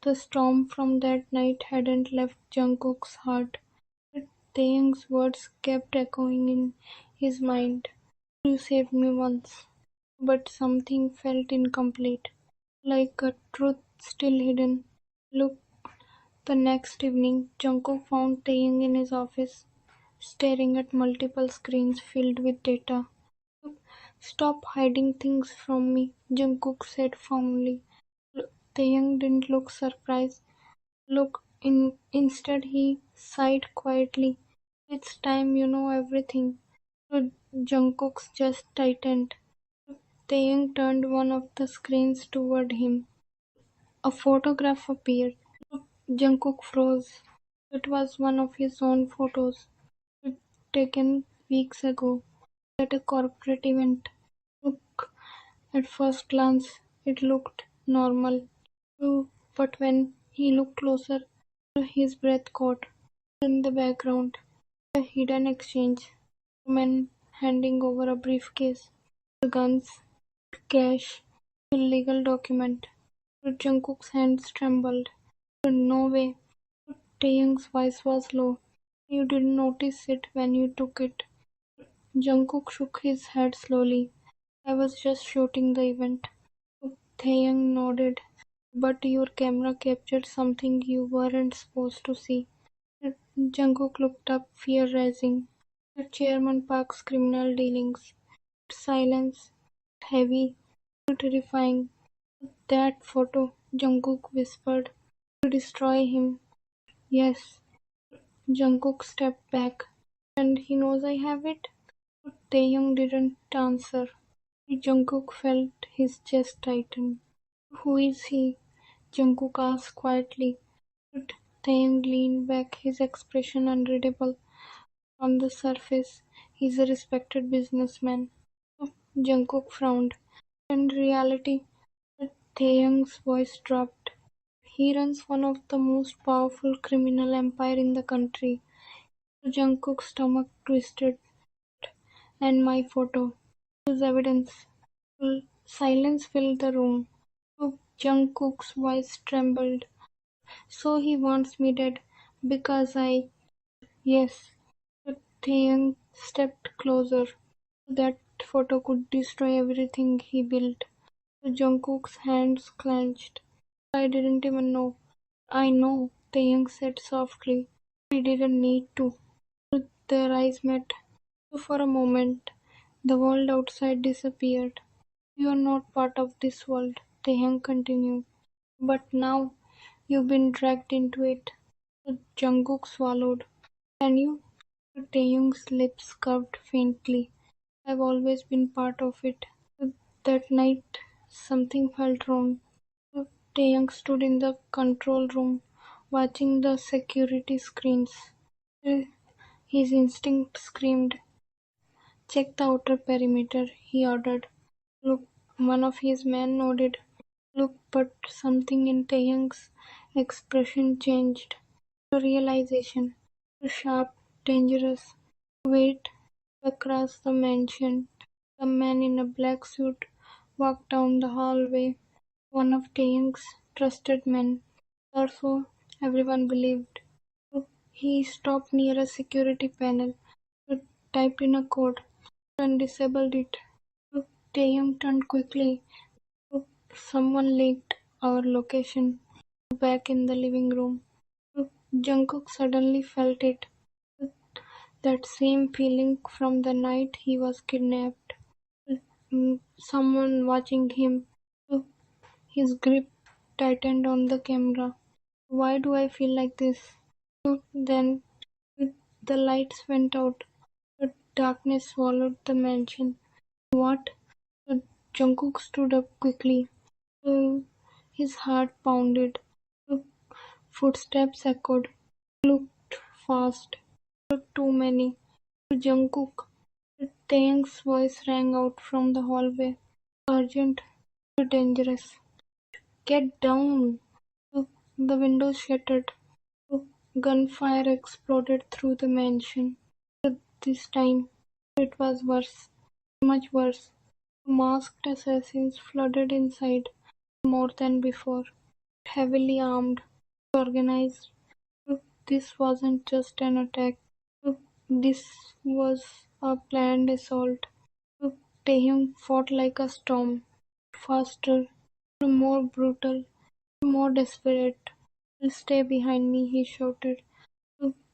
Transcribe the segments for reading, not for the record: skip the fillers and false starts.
The storm from that night hadn't left Jungkook's heart. Taehyung's words kept echoing in his mind. You saved me once, but something felt incomplete, like a truth still hidden. Look, the next evening, Jungkook found Taehyung in his office, staring at multiple screens filled with data. Stop hiding things from me, Jungkook said firmly. Taehyung didn't look surprised. Instead, he sighed quietly. It's time you know everything. Jungkook's just tightened. Taehyung turned one of the screens toward him. A photograph appeared. Jungkook froze. It was one of his own photos, taken weeks ago at a corporate event. Look, at first glance, it looked normal, but when he looked closer, his breath caught. In the background, a hidden exchange. Men handing over a briefcase, the guns, cash, illegal document. Jungkook's hands trembled. No way. Taehyung's voice was low. You didn't notice it when you took it. Jungkook shook his head slowly. I was just shooting the event. Taehyung nodded. But your camera captured something you weren't supposed to see. Jungkook looked up, fear rising. The chairman Park's criminal dealings. Silence, heavy, terrifying. That photo, Jungkook whispered. To destroy him. Yes. Jungkook stepped back. And he knows I have it? Taehyung didn't answer. Jungkook felt his chest tighten. Who is he? Jungkook asked quietly. Taehyung leaned back, his expression unreadable. On the surface, he's a respected businessman. Jungkook frowned. In reality, Taehyung's voice dropped. He runs one of the most powerful criminal empire in the country. Jungkook's stomach twisted. And my photo. Whose evidence? Silence filled the room. Jungkook's voice trembled. So he wants me dead because I. Yes. Taehyung stepped closer. That photo could destroy everything he built. Jungkook's hands clenched. I didn't even know. I know, Taehyung said softly. We didn't need to. Their eyes met. For a moment, the world outside disappeared. You are not part of this world, Taehyung continued. But now you've been dragged into it. Jungkook swallowed. Can you? Taehyung's lips curved faintly. I've always been part of it. That night, something felt wrong. Taehyung stood in the control room, watching the security screens. His instinct screamed, check the outer perimeter, he ordered. Look, one of his men nodded. Look, but something in Taehyung's expression changed. Realization. Sharp, dangerous. Wait. Across the mansion, a man in a black suit walked down the hallway. One of Taehyung's trusted men. Or so everyone believed. He stopped near a security panel, typed in a code, and disabled it. Taehyung turned quickly. Someone leaked our location. Back in the living room. Jungkook suddenly felt it. That same feeling from the night he was kidnapped. Someone watching him. His grip tightened on the camera. Why do I feel like this? Then the lights went out. The darkness swallowed the mansion. What? Jungkook stood up quickly. His heart pounded. Footsteps echoed. Looked fast. Too many. Jungkook. Taehyung's voice rang out from the hallway. Urgent. Dangerous. Get down. The windows shattered. Gunfire exploded through the mansion. This time, it was worse. Much worse. Masked assassins flooded inside more than before. heavily armed, organized. This wasn't just an attack. This was a planned assault. Taehyung fought like a storm, faster, more brutal, more desperate. Stay behind me, he shouted.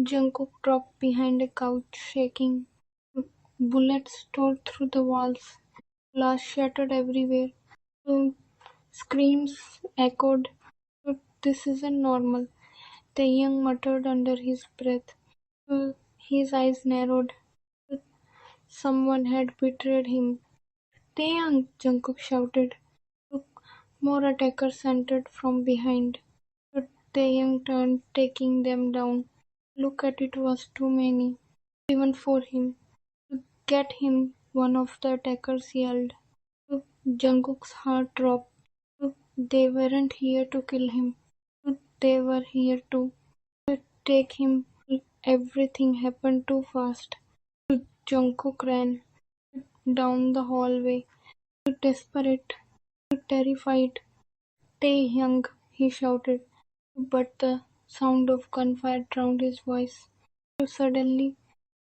Jungkook dropped behind a couch, shaking. Bullets tore through the walls. Glass shattered everywhere. Screams echoed. This isn't normal, Taehyung muttered under his breath. His eyes narrowed. Someone had betrayed him. Taehyung! Jungkook shouted. More attackers entered from behind. Taehyung turned, taking them down. Look at it was too many, even for him. Get him, one of the attackers yelled. Jungkook's heart dropped. They weren't here to kill him. They were here to take him. Everything happened too fast. Jungkook ran down the hallway, desperate, terrified. Taehyung, he shouted, but the sound of gunfire drowned his voice. Suddenly,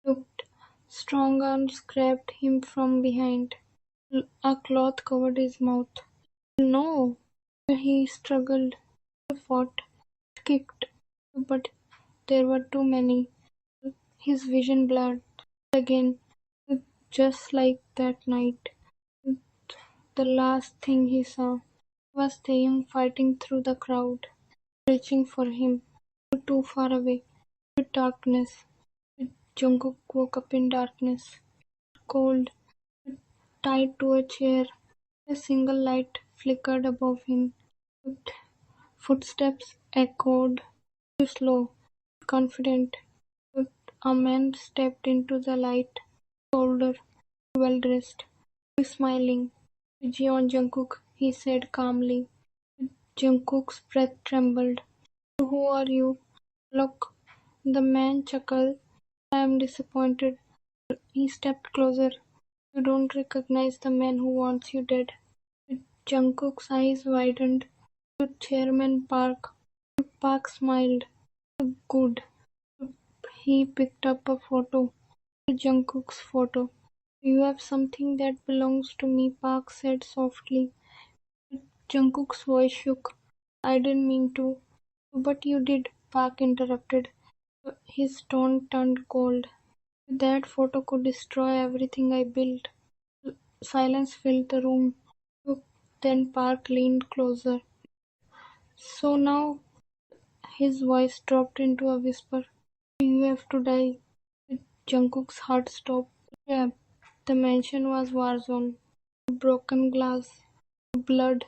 looked. Strong arms grabbed him from behind. A cloth covered his mouth. No! He struggled, fought, kicked, but there were too many. His vision blurred again, just like that night. The last thing he saw was Taeyong fighting through the crowd, reaching for him, too far away, with darkness. Jungkook woke up in darkness, cold, tied to a chair. A single light flickered above him. Footsteps echoed, slow, confident. A man stepped into the light, older, well dressed, smiling. Jeon Jungkook, he said calmly. Jungkook's breath trembled. Who are you? Look. The man chuckled. I am disappointed. He stepped closer. You don't recognize the man who wants you dead. Jungkook's eyes widened. Chairman Park. Park smiled. Good. He picked up a photo. Jungkook's photo. You have something that belongs to me, Park said softly. Jungkook's voice shook. I didn't mean to. But you did, Park interrupted. His tone turned cold. That photo could destroy everything I built. Silence filled the room. Then Park leaned closer. So now his voice dropped into a whisper. You have to die. Jungkook's heart stopped. Yeah, the mansion was war zone. Broken glass, blood.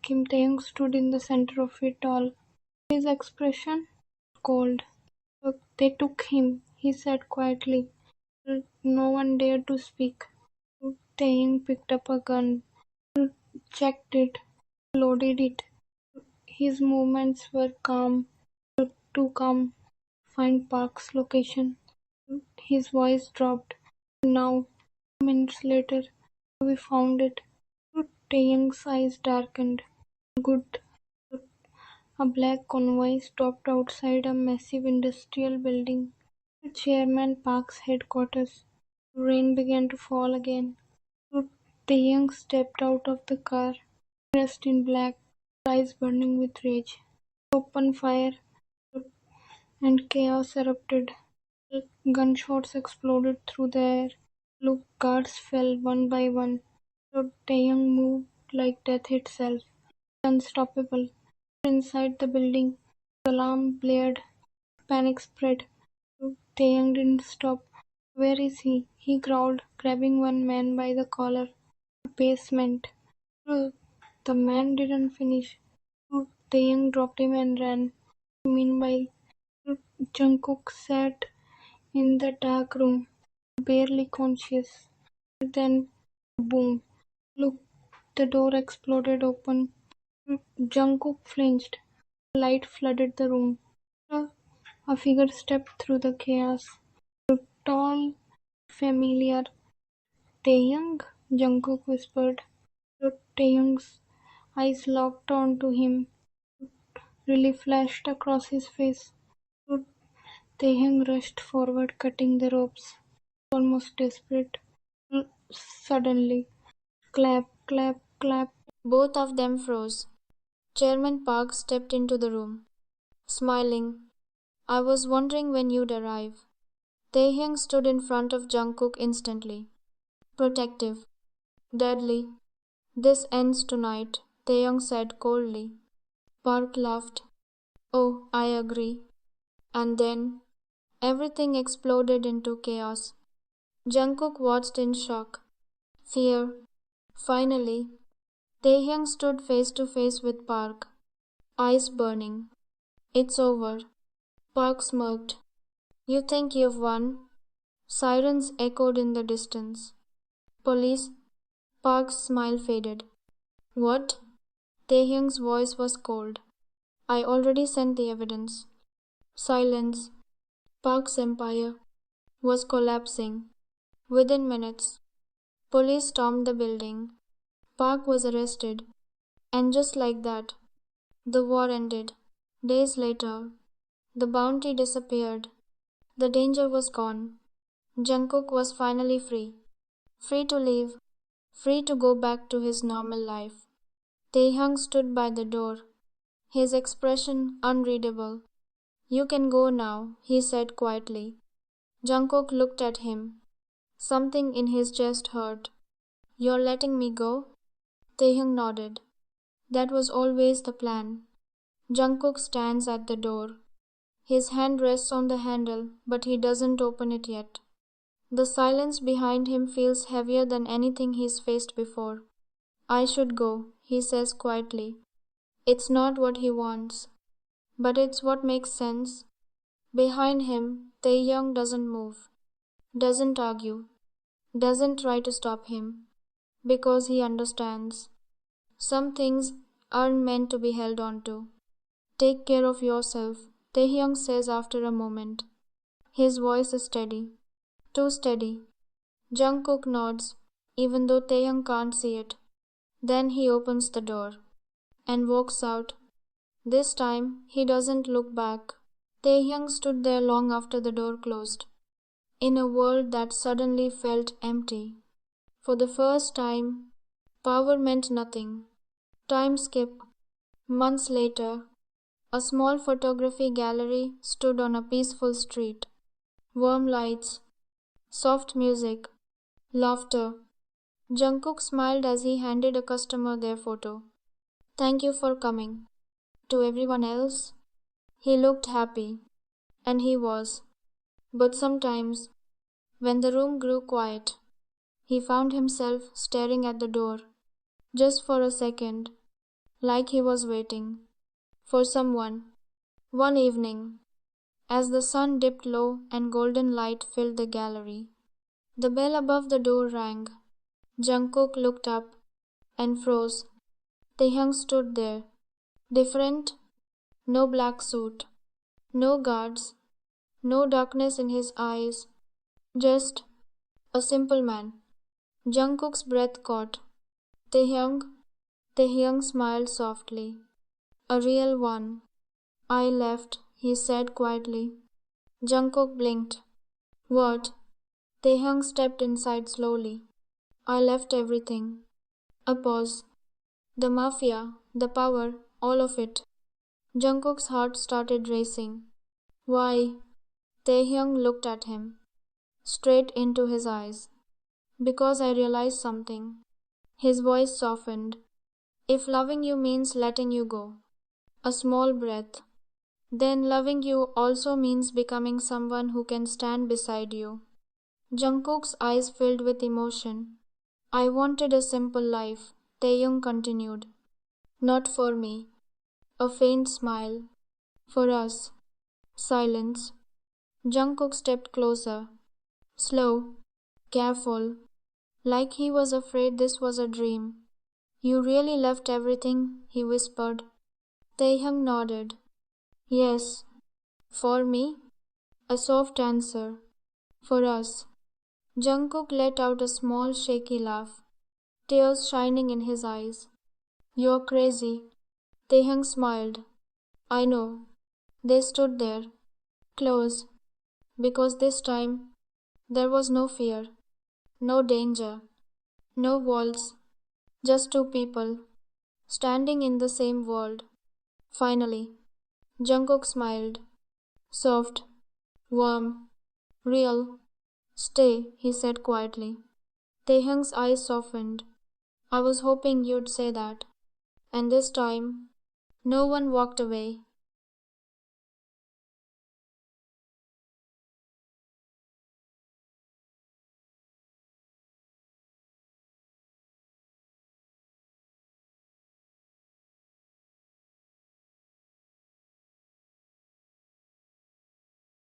Kim Taehyung stood in the center of it all. His expression cold. They took him, he said quietly. No one dared to speak. Taehyung picked up a gun, checked it, loaded it. His movements were calm, too calm to find Park's location. His voice dropped. Now, minutes later, we found it. Taehyung's eyes darkened. Good. A black convoy stopped outside a massive industrial building. Chairman Park's headquarters. Rain began to fall again. Taehyung stepped out of the car, dressed in black, eyes burning with rage. Opened fire, and chaos erupted. Gunshots exploded through the air. Look, guards fell one by one. Taehyung moved like death itself, unstoppable. Inside the building, the alarm blared. Panic spread. Taehyung didn't stop. Where is he? He growled, grabbing one man by the collar. Basement. The man didn't finish. Taehyung dropped him and ran. Meanwhile, Jungkook sat in the dark room, barely conscious. Then, boom! Look, the door exploded open. Jungkook flinched. Light flooded the room. A figure stepped through the chaos. Tall, familiar. Taehyung? Jungkook whispered. Taehyung's eyes locked onto him. Relief flashed across his face. Taehyung rushed forward, cutting the ropes, almost desperate. Suddenly, clap, clap, clap. Both of them froze. Chairman Park stepped into the room, smiling. I was wondering when you'd arrive. Taehyung stood in front of Jungkook instantly. Protective. Deadly. This ends tonight, Taehyung said coldly. Park laughed. Oh, I agree. And then, everything exploded into chaos. Jungkook watched in shock. Fear. Finally, Taehyung stood face to face with Park, eyes burning. It's over. Park smirked. You think you've won? Sirens echoed in the distance. Police. Park's smile faded. What? Taehyung's voice was cold. I already sent the evidence. Silence. Park's empire was collapsing. Within minutes, police stormed the building. Park was arrested. And just like that, the war ended. Days later, the bounty disappeared. The danger was gone. Jungkook was finally free. Free to leave, free to go back to his normal life. Taehyung stood by the door, his expression unreadable. You can go now, he said quietly. Jungkook looked at him. Something in his chest hurt. You're letting me go? Taehyung nodded. That was always the plan. Jungkook stands at the door. His hand rests on the handle, but he doesn't open it yet. The silence behind him feels heavier than anything he's faced before. I should go, he says quietly. It's not what he wants, but it's what makes sense. Behind him, Taehyung doesn't move, doesn't argue, doesn't try to stop him, because he understands. Some things aren't meant to be held on to. Take care of yourself, Taehyung says after a moment. His voice is steady, too steady. Jungkook nods, even though Taehyung can't see it. Then he opens the door and walks out. This time, he doesn't look back. Taehyung stood there long after the door closed, in a world that suddenly felt empty. For the first time, power meant nothing. Time skip. Months later, a small photography gallery stood on a peaceful street. Warm lights, soft music, laughter. Jungkook smiled as he handed a customer their photo. Thank you for coming. To everyone else, he looked happy, and he was. But sometimes, when the room grew quiet, he found himself staring at the door, just for a second, like he was waiting for someone. One evening, as the sun dipped low and golden light filled the gallery, the bell above the door rang. Jungkook looked up and froze. Taehyung stood there, different, no black suit, no guards, no darkness in his eyes, just a simple man. Jungkook's breath caught. Taehyung, Taehyung smiled softly. A real one. I left, he said quietly. Jungkook blinked. What? Taehyung stepped inside slowly. I left everything. A pause. The mafia, the power, all of it. Jungkook's heart started racing. Why? Taehyung looked at him, straight into his eyes. Because I realized something. His voice softened. If loving you means letting you go. A small breath. Then loving you also means becoming someone who can stand beside you. Jungkook's eyes filled with emotion. I wanted a simple life, Taehyung continued. Not for me. A faint smile. For us. Silence. Jungkook stepped closer. Slow. Careful. Like he was afraid this was a dream. You really left everything, he whispered. Taehyung nodded. Yes. For me? A soft answer. For us. Jungkook let out a small shaky laugh, tears shining in his eyes. You're crazy. Taehyung smiled. I know. They stood there, close, because this time there was no fear, no danger, no walls, just two people standing in the same world. Finally, Jungkook smiled. Soft, warm, real. Stay, he said quietly. Taehyung's eyes softened. I was hoping you'd say that. And this time, no one walked away.